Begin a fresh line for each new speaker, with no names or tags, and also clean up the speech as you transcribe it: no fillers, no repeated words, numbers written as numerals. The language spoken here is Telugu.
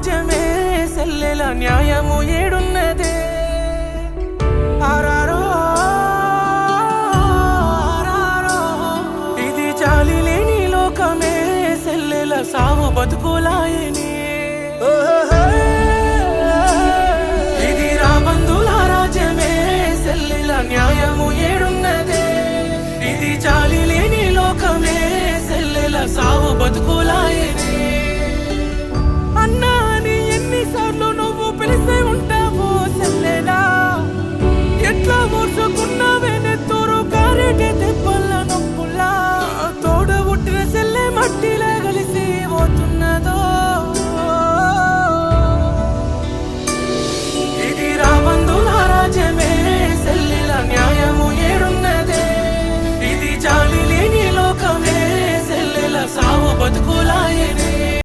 రాజ్యమే సెల్లెల న్యాయము ఏడున్నదే ఆరారో ఆరారో ఇది చాలి లేని లోకమే సెల్లెల సావు బతుకులాయనే ఇది రాబందుల రాజ్యమే సెల్లెల న్యాయము ఏడున్నదే ఇది చాలి లేని లోకమే సెల్లెల సావు బతుకు